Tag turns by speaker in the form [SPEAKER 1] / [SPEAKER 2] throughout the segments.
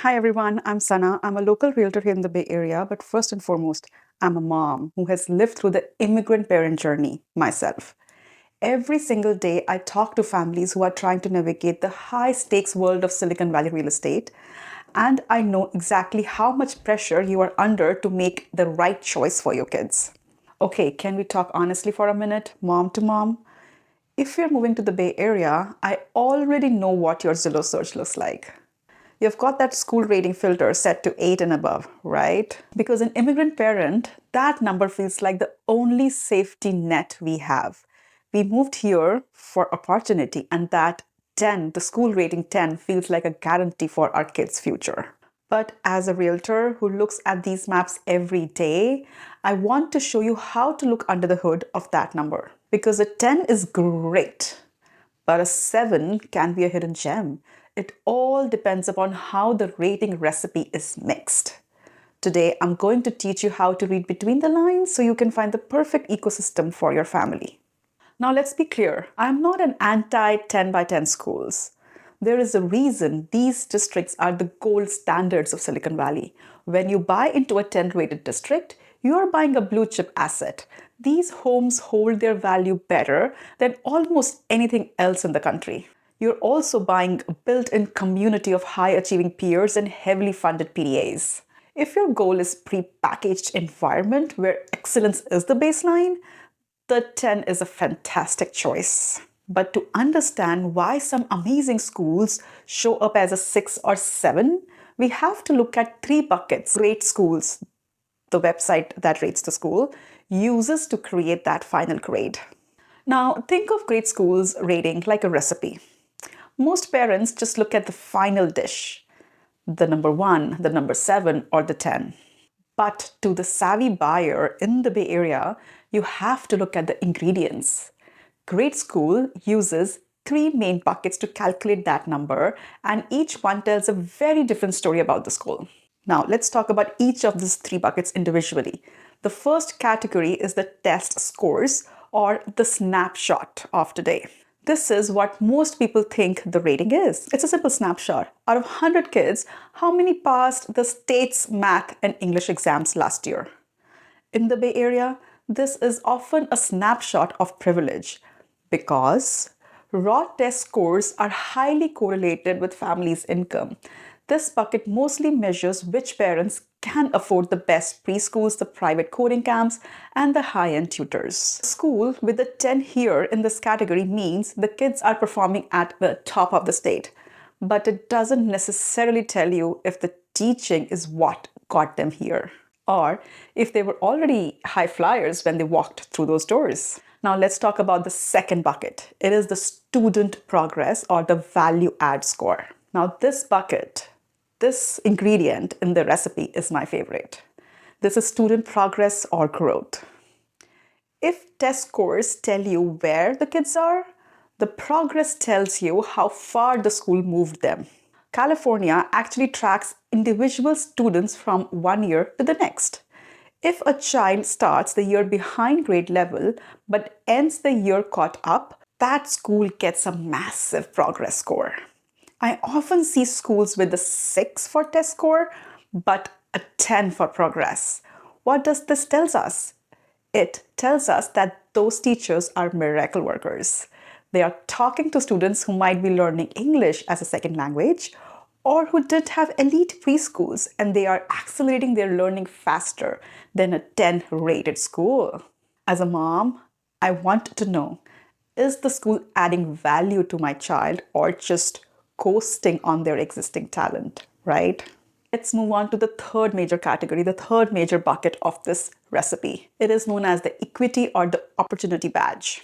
[SPEAKER 1] Hi everyone, I'm Sana. I'm a local realtor here in the Bay Area, but first and foremost, I'm a mom who has lived through the immigrant parent journey myself. Every single day, I talk to families who are trying to navigate the high stakes world of Silicon Valley real estate, and I know exactly how much pressure you are under to make the right choice for your kids. Okay, can we talk honestly for a minute, mom to mom? If you're moving to the Bay Area, I already know what your Zillow search looks like. You've got that school rating filter set to 8 and above, right? Because an immigrant parent, that number feels like the only safety net we have. We moved here for opportunity, and that 10, the school rating 10, feels like a guarantee for our kids' future. But as a realtor who looks at these maps every day, I want to show you how to look under the hood of that number. Because a 10 is great, but a 7 can be a hidden gem. It all depends upon how the rating recipe is mixed. Today, I'm going to teach you how to read between the lines so you can find the perfect ecosystem for your family. Now, let's be clear, I'm not an anti 10 by 10 schools. There is a reason these districts are the gold standards of Silicon Valley. When you buy into a 10 rated district, you are buying a blue chip asset. These homes hold their value better than almost anything else in the country. You're also buying a built in community of high achieving peers and heavily funded PDAs. If your goal is pre-packaged environment where excellence is the baseline, the 10 is a fantastic choice. But to understand why some amazing schools show up as a 6 or 7, we have to look at three buckets GreatSchools, the website that rates the school, uses to create that final grade. Now, think of GreatSchools rating like a recipe. Most parents just look at the final dish, the number 1, the number 7, or the 10. But to the savvy buyer in the Bay Area, you have to look at the ingredients. Great School uses three main buckets to calculate that number, and each one tells a very different story about the school. Now, let's talk about each of these three buckets individually. The first category is the test scores, or the snapshot of today. This is what most people think the rating is. It's a simple snapshot. Out of 100 kids, how many passed the state's math and English exams last year? In the Bay Area, this is often a snapshot of privilege because raw test scores are highly correlated with families' income. This bucket mostly measures which parents can afford the best preschools, the private coding camps, and the high-end tutors. School with the 10 here in this category means the kids are performing at the top of the state, but it doesn't necessarily tell you if the teaching is what got them here, or if they were already high flyers when they walked through those doors. Now let's talk about the second bucket. It is the student progress, or the value add score. Now this bucket, this ingredient in the recipe is my favorite. This is student progress or growth. If test scores tell you where the kids are, the progress tells you how far the school moved them. California actually tracks individual students from one year to the next. If a child starts the year behind grade level but ends the year caught up, that school gets a massive progress score. I often see schools with a 6 for test score but a 10 for progress. What does this tell us? It tells us that those teachers are miracle workers. They are talking to students who might be learning English as a second language or who didn't have elite preschools, and they are accelerating their learning faster than a 10 rated school. As a mom, I want to know, is the school adding value to my child or just coasting on their existing talent, right? Let's move on to the third major category, the third major bucket of this recipe. It is known as the equity or the opportunity badge.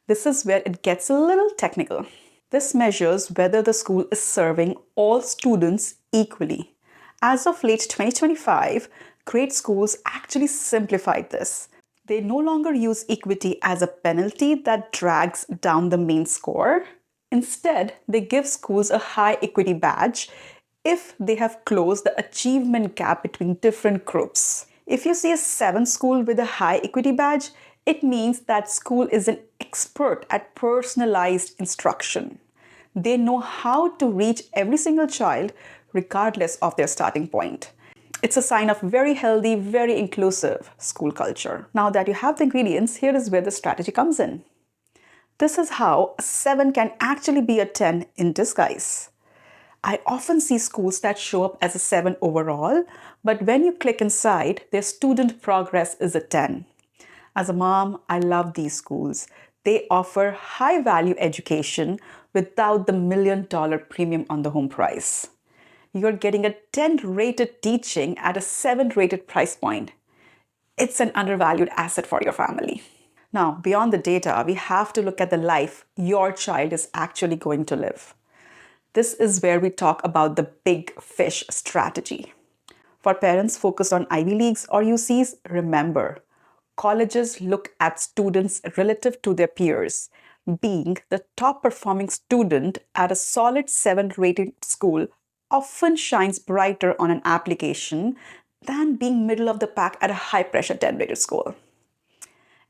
[SPEAKER 1] This is where it gets a little technical. This measures whether the school is serving all students equally. As of late 2025, GreatSchools actually simplified this. They no longer use equity as a penalty that drags down the main score. Instead, they give schools a high equity badge if they have closed the achievement gap between different groups. If you see a 7 school with a high equity badge, it means that school is an expert at personalized instruction. They know how to reach every single child regardless of their starting point. It's a sign of very healthy, very inclusive school culture. Now that you have the ingredients, here is where the strategy comes in. This is how a 7 can actually be a 10 in disguise. I often see schools that show up as a 7 overall, but when you click inside, their student progress is a 10. As a mom, I love these schools. They offer high value education without the $1 million premium on the home price. You're getting a 10 rated teaching at a 7 rated price point. It's an undervalued asset for your family. Now, beyond the data, we have to look at the life your child is actually going to live. This is where we talk about the big fish strategy. For parents focused on Ivy Leagues or UCs, remember, colleges look at students relative to their peers. Being the top performing student at a solid 7 rated school often shines brighter on an application than being middle of the pack at a high pressure 10 rated school.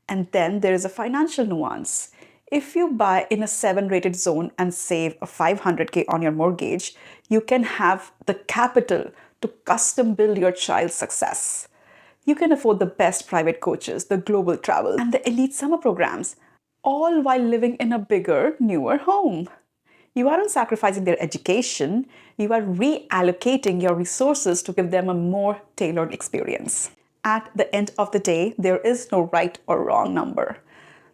[SPEAKER 1] And then there is a financial nuance. If you buy in a 7 rated zone and save a 500K on your mortgage, you can have the capital to custom build your child's success. You can afford the best private coaches, the global travel, and the elite summer programs, all while living in a bigger, newer home. You aren't sacrificing their education, you are reallocating your resources to give them a more tailored experience. At the end of the day, there is no right or wrong number.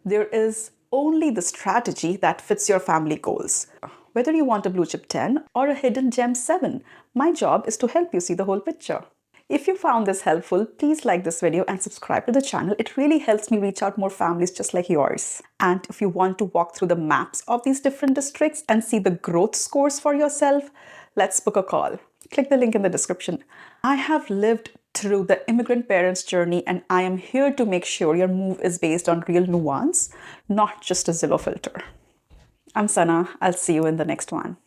[SPEAKER 1] There is only the strategy that fits your family goals. Whether you want a blue chip 10 or a hidden gem 7, my job is to help you see the whole picture. If you found this helpful, please like this video and subscribe to the channel. It really helps me reach out more families just like yours. And if you want to walk through the maps of these different districts and see the growth scores for yourself, let's book a call. Click the link in the description. I have lived through the immigrant parents' journey, and I am here to make sure your move is based on real nuance, not just a Zillow filter. I'm Sana. I'll see you in the next one.